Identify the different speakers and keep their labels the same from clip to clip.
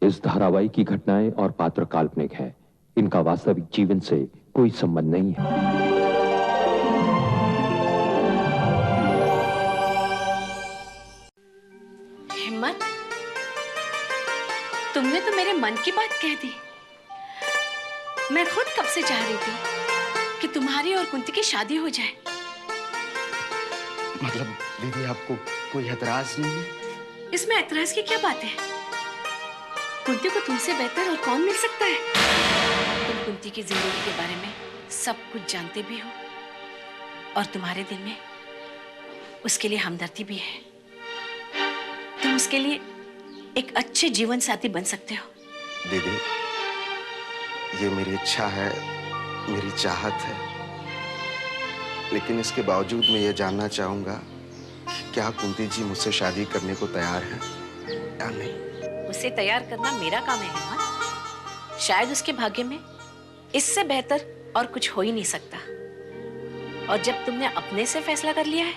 Speaker 1: इस धारावाहिक की घटनाएं और पात्र काल्पनिक है। इनका वास्तविक जीवन से कोई संबंध नहीं है।
Speaker 2: हिम्मत, तुमने तो मेरे मन की बात कह दी। मैं खुद कब से चाह रही थी कि तुम्हारी और कुंती की शादी हो जाए।
Speaker 3: मतलब दीदी, आपको कोई एतराज नहीं है?
Speaker 2: इसमें एतराज की क्या बात है? कुंती को तुमसे बेहतर और कौन मिल सकता है? तुम कुंती की जिंदगी के बारे में सब कुछ जानते भी हो और तुम्हारे दिल में उसके लिए हमदर्दी भी है। तुम उसके लिए एक अच्छे जीवन साथी बन सकते हो।
Speaker 3: दीदी, ये मेरी इच्छा है, मेरी चाहत है, लेकिन इसके बावजूद मैं ये जानना चाहूंगा कि क्या कुंती जी मुझसे शादी करने को तैयार है या नहीं?
Speaker 2: उसे तैयार करना मेरा काम है हिम्मत। शायद उसके भाग्य में इससे बेहतर और कुछ हो ही नहीं सकता। और जब तुमने अपने से फैसला कर लिया है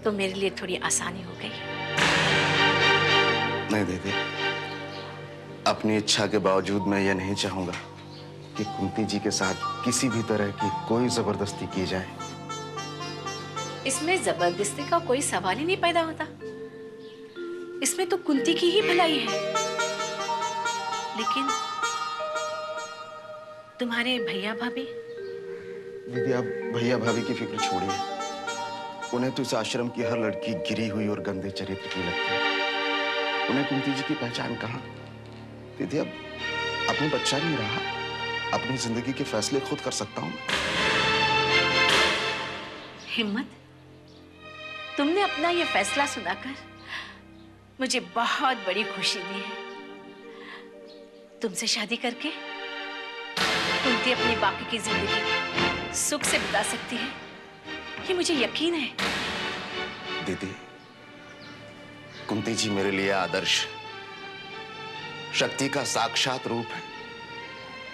Speaker 2: तो मेरे लिए थोड़ी आसानी हो गई।
Speaker 3: नहीं दीदी, अपनी इच्छा के बावजूद मैं ये नहीं चाहूंगा कि कुंती जी के साथ किसी भी तरह की कोई जबरदस्ती की जाए।
Speaker 2: इसमें जबरदस्ती का कोई सवाल ही नहीं पैदा होता। इसमें तो कुंती की ही भलाई है। लेकिन तुम्हारे भैया भाभी?
Speaker 3: दीदी, आप भैया भाभी की फिक्र छोड़िए। उन्हें तो इस आश्रम की हर लड़की गिरी हुई और गंदे चरित्र की लगती है। उन्हें कुंती जी की पहचान कहाँ? दीदी, अब अपने बच्चा नहीं रहा, अपनी जिंदगी के फैसले खुद कर सकता हूँ।
Speaker 2: हिम्मत, तुमने अपना ये फैसला सुनाकर मुझे बहुत बड़ी खुशी दी है। तुमसे शादी करके कुंती अपनी बाकी की जिंदगी सुख से बिता सकती है, ये मुझे यकीन है।
Speaker 3: दीदी, कुंती जी मेरे लिए आदर्श, शक्ति का साक्षात रूप है।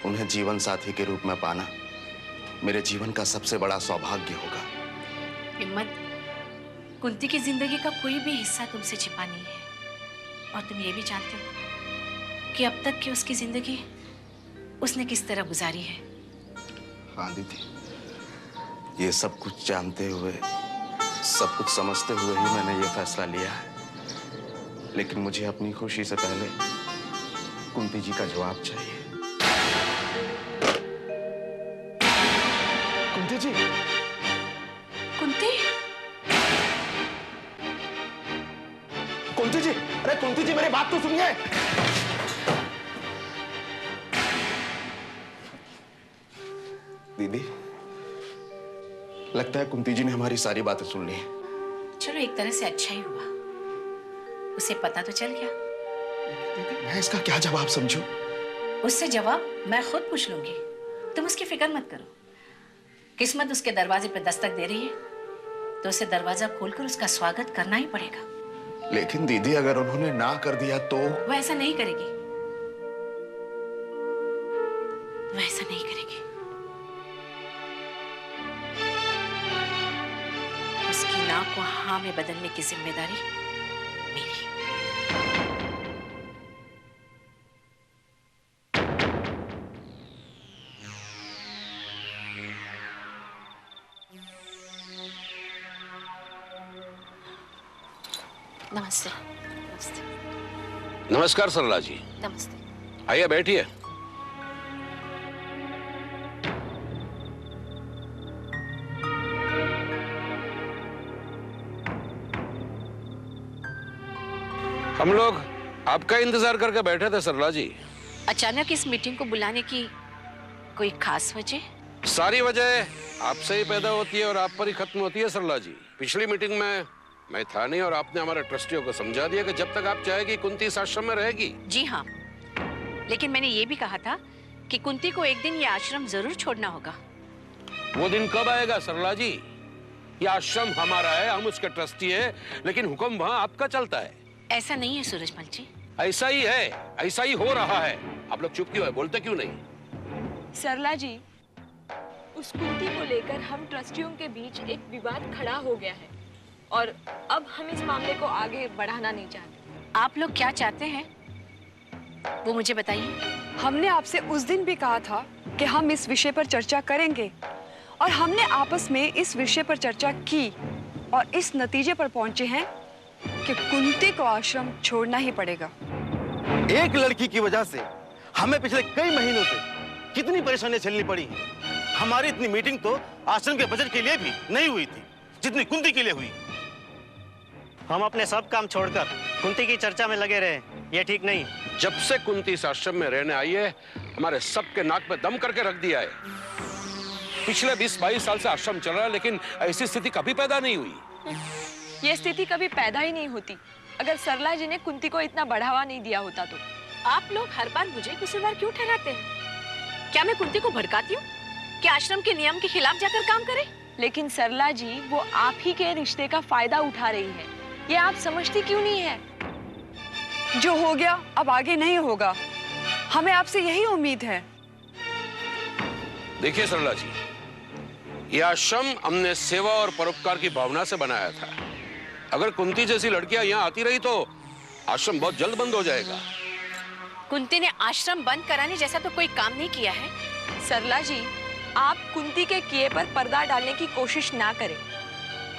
Speaker 3: उन्हें जीवन साथी के रूप में पाना मेरे जीवन का सबसे बड़ा सौभाग्य होगा।
Speaker 2: हिम्मत, कुंती की जिंदगी का कोई भी हिस्सा तुमसे छिपा नहीं है और तुम ये भी जानते हो कि अब तक की उसकी जिंदगी उसने किस तरह गुजारी है।
Speaker 3: हाँ दीदी, ये सब कुछ जानते हुए, सब कुछ समझते हुए ही मैंने ये फैसला लिया है। लेकिन मुझे अपनी खुशी से पहले कुंती जी का जवाब चाहिए। कुंती जी!
Speaker 2: कुंती?
Speaker 3: कुंती जी! अरे कुंती जी, मेरी बात तो सुनिए। दीदी, लगता है कुंती जी ने हमारी सारी बातें सुन ली।
Speaker 2: चलो, एक तरह से अच्छा ही हुआ, उसे पता तो चल गया।
Speaker 3: दीदी, मैं इसका क्या जवाब समझूं?
Speaker 2: उससे जवाब मैं खुद पूछ लूंगी। तुम उसकी फिक्र मत करो। किस्मत उसके दरवाजे पे दस्तक दे रही है तो उसे दरवाजा खोलकर उसका स्वागत करना ही पड़ेगा।
Speaker 3: लेकिन दीदी, अगर उन्होंने ना कर दिया तो?
Speaker 2: वो ऐसा नहीं करेगी, वो ऐसा नहीं करेगी। उसकी ना को हाँ में बदलने की जिम्मेदारी मेरी। नमस्ते। नमस्ते।
Speaker 4: नमस्कार सरला जी।
Speaker 2: नमस्ते।
Speaker 4: आइए बैठिए। हम लोग आपका इंतजार करके बैठे थे सरला जी।
Speaker 2: अचानक इस मीटिंग को बुलाने की कोई खास वजह?
Speaker 4: सारी वजह आपसे ही पैदा होती है और आप पर ही खत्म होती है सरला जी। पिछली मीटिंग में मैं था नहीं और आपने हमारे ट्रस्टियों को समझा दिया कि जब तक आप चाहेगी कुंती इस आश्रम में रहेगी।
Speaker 2: जी हाँ, लेकिन मैंने ये भी कहा था कि कुंती को एक दिन ये आश्रम जरूर छोड़ना होगा।
Speaker 4: वो दिन कब आएगा सरला जी? ये आश्रम हमारा है, हम उसके ट्रस्टी है, लेकिन हुक्म वहाँ आपका चलता है।
Speaker 2: ऐसा नहीं है सूरजमल जी।
Speaker 4: ऐसा ही है, ऐसा ही हो रहा है। आप लोग चुप क्यों है, बोलते क्यों नहीं?
Speaker 5: सरला जी, उस कुंती को लेकर हम ट्रस्टियों के बीच एक विवाद खड़ा हो गया है और अब हम इस मामले को आगे बढ़ाना नहीं चाहते।
Speaker 2: आप लोग क्या चाहते हैं वो मुझे बताइए।
Speaker 6: हमने आपसे उस दिन भी कहा था कि हम इस विषय पर चर्चा करेंगे और हमने आपस में इस विषय पर चर्चा की और इस नतीजे पर पहुंचे हैं कि कुंती को आश्रम छोड़ना ही पड़ेगा।
Speaker 7: एक लड़की की वजह से हमें पिछले कई महीनों से कितनी परेशानियां झेलनी पड़ी हैं। हमारी इतनी मीटिंग तो आश्रम के बजट के लिए भी नहीं हुई थी जितनी कुंती के लिए हुई।
Speaker 8: हम अपने सब काम छोड़कर कुंती की चर्चा में लगे रहे, ये ठीक नहीं।
Speaker 4: जब से कुंती इस आश्रम में रहने आई है, हमारे सबके नाक पे दम करके रख दिया है। पिछले 20-22 साल से आश्रम चल रहा है, लेकिन ऐसी स्थिति कभी पैदा नहीं हुई।
Speaker 5: ये स्थिति कभी पैदा ही नहीं होती अगर सरला जी ने कुंती को इतना बढ़ावा नहीं दिया होता तो।
Speaker 2: आप लोग हर बार मुझे कसूरवार क्यों ठहराते हैं? क्या मैं कुंती को भड़काती हूँ कि आश्रम के नियम के खिलाफ जाकर काम करे?
Speaker 5: लेकिन सरला जी वो आप ही के रिश्ते का फायदा उठा रही है, ये आप समझती क्यों नहीं है?
Speaker 6: जो हो गया अब आगे नहीं होगा, हमें आपसे यही उम्मीद है।
Speaker 4: देखिए सरला जी, यह आश्रम हमने सेवा और परोपकार की भावना से बनाया था। अगर कुंती जैसी लड़कियां यहाँ आती रही तो आश्रम बहुत जल्द बंद हो जाएगा।
Speaker 2: कुंती ने आश्रम बंद कराने जैसा तो कोई काम नहीं किया है।
Speaker 5: सरला जी, आप कुंती के किए पर पर्दा डालने की कोशिश ना करें।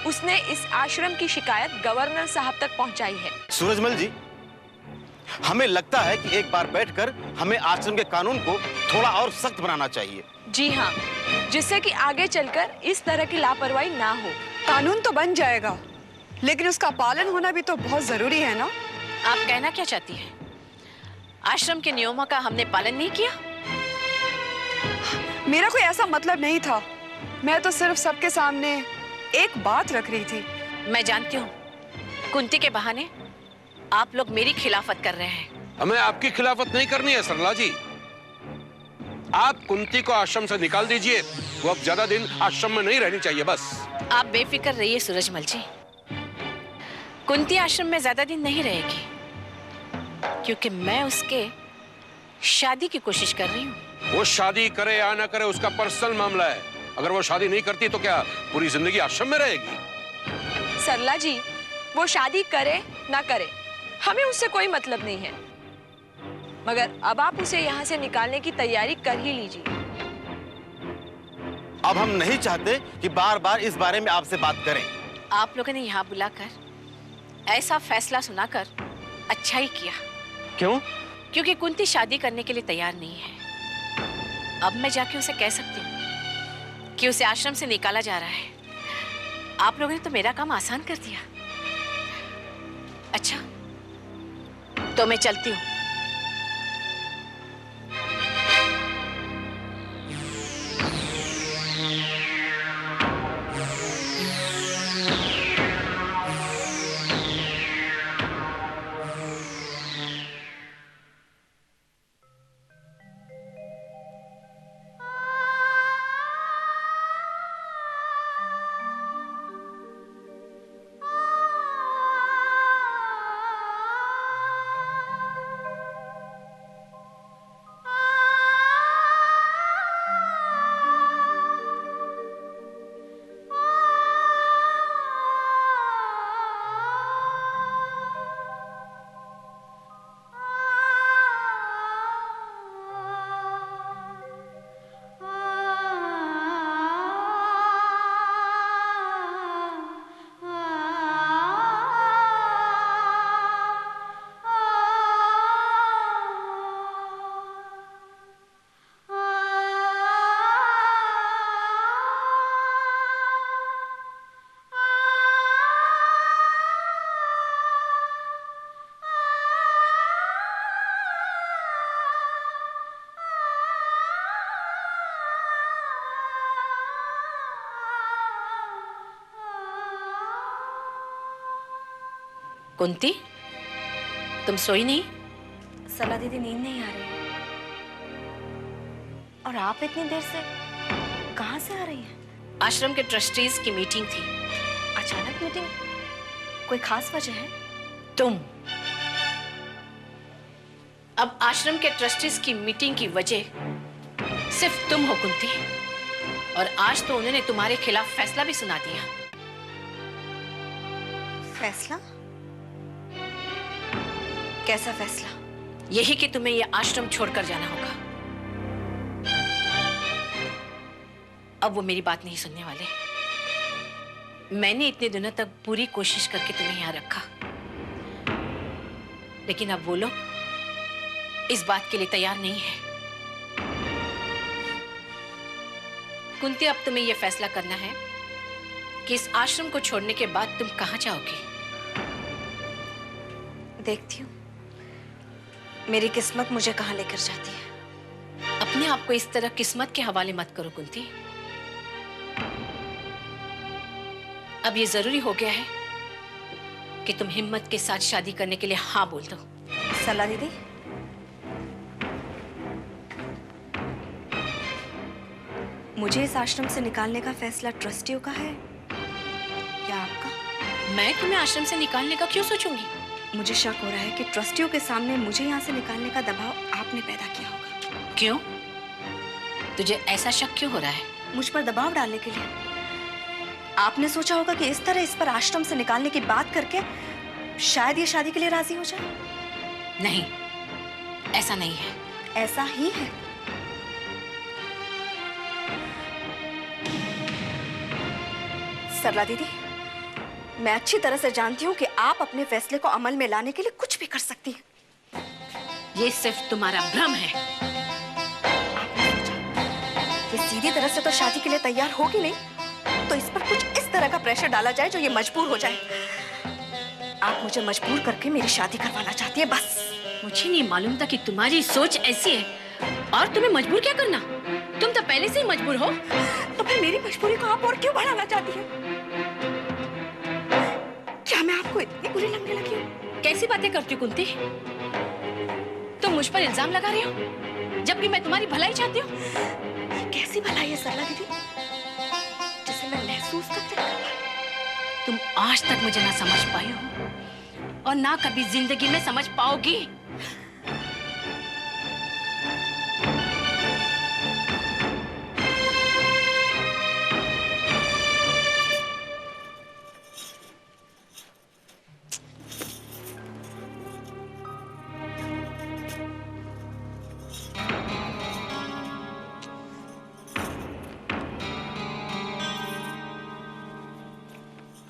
Speaker 5: उसने इस आश्रम की शिकायत गवर्नर साहब तक पहुंचाई है।
Speaker 7: सूरजमल जी, हमें लगता है कि एक बार बैठकर हमें आश्रम के कानून को थोड़ा और सख्त बनाना चाहिए।
Speaker 5: जी हाँ, जिससे कि आगे चलकर इस तरह की लापरवाही ना हो।
Speaker 6: कानून तो बन जाएगा, लेकिन उसका पालन होना भी तो बहुत जरूरी है ना।
Speaker 2: आप कहना क्या चाहती हैं? आश्रम के नियमों का हमने पालन नहीं किया?
Speaker 6: मेरा कोई ऐसा मतलब नहीं था, मैं तो सिर्फ सबके सामने एक बात रख रही थी।
Speaker 2: मैं जानती हूँ, कुंती के बहाने आप लोग मेरी खिलाफत कर रहे हैं।
Speaker 4: हमें आपकी खिलाफत नहीं करनी है सरला जी। आप कुंती को आश्रम से निकाल दीजिए, वो अब ज्यादा दिन आश्रम में नहीं रहनी चाहिए बस।
Speaker 2: आप बेफिक्र रहिए सूरजमल जी, कुंती आश्रम में ज्यादा दिन नहीं रहेगी, क्योंकि मैं उसके शादी की कोशिश कर रही हूँ।
Speaker 4: वो शादी करे या ना करे उसका पर्सनल मामला है। अगर वो शादी नहीं करती तो क्या पूरी जिंदगी आश्रम में रहेगी?
Speaker 5: सरला जी, वो शादी करे ना करे हमें उससे कोई मतलब नहीं है, मगर अब आप उसे यहाँ से निकालने की तैयारी कर ही लीजिए।
Speaker 7: अब हम नहीं चाहते कि बार बार इस बारे में आपसे बात करें।
Speaker 2: आप लोगों ने यहाँ बुलाकर ऐसा फैसला सुनाकर अच्छा ही किया।
Speaker 8: क्यों?
Speaker 2: क्योंकि कुंती शादी करने के लिए तैयार नहीं है। अब मैं जाके उसे कह सकती हूँ कि उसे आश्रम से निकाला जा रहा है। आप लोगों ने तो मेरा काम आसान कर दिया। अच्छा, तो मैं चलती हूँ। कुंती, तुम सोई नहीं?
Speaker 9: सरला दीदी, नींद नहीं आ रही। और आप इतनी देर से कहाँ से आ रही हैं?
Speaker 2: आश्रम के ट्रस्टीज की मीटिंग थी।
Speaker 9: अचानक मीटिंग? कोई खास वजह है?
Speaker 2: तुम। अब आश्रम के ट्रस्टीज की मीटिंग की वजह सिर्फ तुम हो कुंती, और आज तो उन्होंने तुम्हारे खिलाफ फैसला भी सुना दिया।
Speaker 9: फैसला? कैसा फैसला?
Speaker 2: यही कि तुम्हें यह आश्रम छोड़कर जाना होगा। अब वो मेरी बात नहीं सुनने वाले। मैंने इतने दिनों तक पूरी कोशिश करके तुम्हें यहां रखा, लेकिन अब वो लोग इस बात के लिए तैयार नहीं है। कुंती, अब तुम्हें यह फैसला करना है कि इस आश्रम को छोड़ने के बाद तुम कहां जाओगी।
Speaker 9: देखती हूँ मेरी किस्मत मुझे कहाँ लेकर जाती है।
Speaker 2: अपने आप को इस तरह किस्मत के हवाले मत करो कुंती। अब ये जरूरी हो गया है कि तुम हिम्मत के साथ शादी करने के लिए हाँ बोल दो।
Speaker 9: सरला दीदी, मुझे इस आश्रम से निकालने का फैसला ट्रस्टियों का है या आपका?
Speaker 2: मैं तुम्हें आश्रम से निकालने का क्यों सोचूंगी?
Speaker 9: मुझे शक हो रहा है कि ट्रस्टियों के सामने मुझे यहाँ से निकालने का दबाव आपने पैदा किया होगा।
Speaker 2: क्यों? तुझे ऐसा शक क्यों हो रहा है?
Speaker 9: मुझ पर दबाव डालने के लिए। आपने सोचा होगा कि इस तरह इस पर आश्रम से निकालने की बात करके शायद ये शादी के लिए राजी हो जाए।
Speaker 2: नहीं, ऐसा नहीं है।
Speaker 9: ऐसा ही है। सरला दीदी, मैं अच्छी तरह से जानती हूँ कि आप अपने फैसले को अमल में लाने के लिए कुछ भी कर सकती हैं।
Speaker 2: ये सिर्फ तुम्हारा भ्रम है।
Speaker 9: ये सीधी तरह से तो शादी के लिए तैयार होगी नहीं, तो इस पर कुछ इस तरह का प्रेशर डाला जाए जो ये मजबूर हो जाए। आप मुझे मजबूर करके मेरी शादी करवाना चाहती है, बस।
Speaker 2: मुझे नहीं मालूम था कि तुम्हारी सोच ऐसी है, और तुम्हें मजबूर क्या करना? तुम तो पहले से ही मजबूर हो।
Speaker 9: तो फिर मेरी मजबूरी को आप और क्यों बढ़ाना चाहती हैं? क्या मैं आपको इतनी बुरी लगने लगी हूँ?
Speaker 2: कैसी बातें करती हो कुंती? तुम मुझ पर इल्जाम लगा रही हो, जबकि मैं तुम्हारी भलाई चाहती हूँ।
Speaker 9: कैसी भलाई है सरला दीदी, जिसे मैं महसूस करती हूँ?
Speaker 2: तुम आज तक मुझे ना समझ पाई हो, और ना कभी जिंदगी में समझ पाओगी।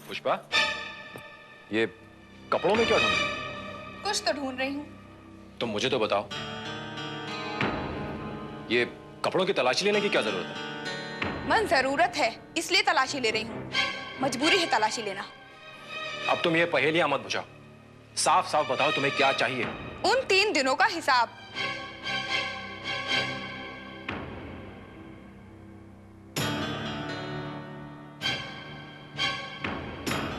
Speaker 10: पुष्पा, ये कपड़ों में क्या ढूंढ रही?
Speaker 6: कुछ तो ढूंढ रही हूँ।
Speaker 10: तुम मुझे तो बताओ, ये कपड़ों की तलाशी लेने की क्या जरूरत है?
Speaker 6: मन, जरूरत है इसलिए तलाशी ले रही हूँ। मजबूरी है तलाशी लेना।
Speaker 10: अब तुम ये पहेलियां मत बुझाओ, साफ साफ बताओ तुम्हें क्या चाहिए।
Speaker 6: उन 3 दिनों का हिसाब।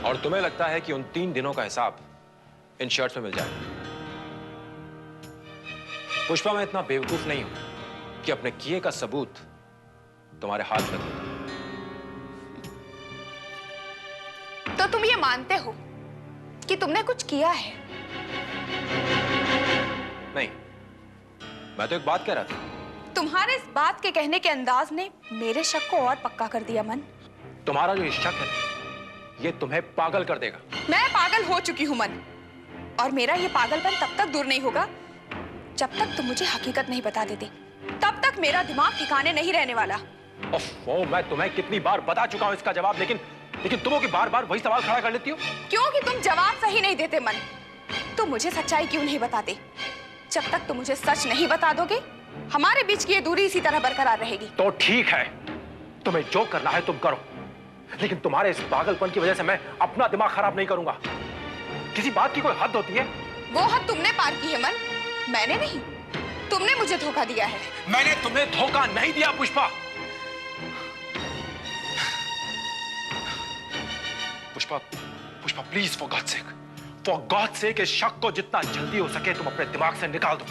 Speaker 10: और तुम्हें लगता है कि उन 3 दिनों का हिसाब इन शर्ट्स में मिल जाए? पुष्पा, मैं इतना बेवकूफ नहीं हूं कि अपने किए का सबूत तुम्हारे हाथ में दूं।
Speaker 6: तो तुम ये मानते हो कि तुमने कुछ किया है?
Speaker 10: नहीं, मैं तो एक बात कह रहा था।
Speaker 6: तुम्हारे इस बात के कहने के अंदाज ने मेरे शक को और पक्का कर दिया। मन,
Speaker 10: तुम्हारा जो शक है ये तुम्हें पागल कर देगा।
Speaker 6: मैं पागल हो चुकी हूं मन, और मेरा ये पागलपन तब तक दूर नहीं होगा जब तक तुम मुझे हकीकत नहीं बता देते। तब तक मेरा दिमाग ठिकाने नहीं रहने वाला।
Speaker 10: ओह, मैं तुम्हें कितनी बार बता चुका हूं इसका जवाब, लेकिन तुम बार बार वही सवाल खड़ा कर लेती हो।
Speaker 6: क्योंकि तुम जवाब सही नहीं देते मन। तुम मुझे सच्चाई क्यों नहीं बताते? जब तक तुम मुझे सच नहीं बता दोगे, हमारे बीच की ये दूरी इसी तरह बरकरार रहेगी।
Speaker 10: तो ठीक है, तुम्हें जो करना है तुम करो, लेकिन तुम्हारे इस पागलपन की वजह से मैं अपना दिमाग खराब नहीं करूंगा। किसी बात की कोई हद होती है?
Speaker 6: वो हद तुमने पार की है मन, मैंने नहीं। तुमने मुझे धोखा दिया है।
Speaker 10: मैंने तुम्हें धोखा नहीं दिया Pushpa. Pushpa, Pushpa please, for God sake इस शक को जितना जल्दी हो सके तुम अपने दिमाग से निकाल दो।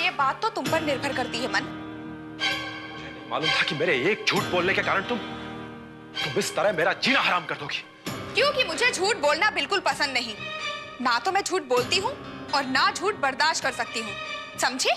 Speaker 6: ये बात तो तुम पर निर्भर करती है मन।
Speaker 10: मुझे नहीं मालूम था कि मेरे एक झूठ बोलने के कारण तुम इस तरह मेरा जीना हराम कर दोगी।
Speaker 6: क्योंकि मुझे झूठ बोलना बिल्कुल पसंद नहीं। ना तो मैं झूठ बोलती हूँ और ना झूठ बर्दाश्त कर सकती हूँ, समझे?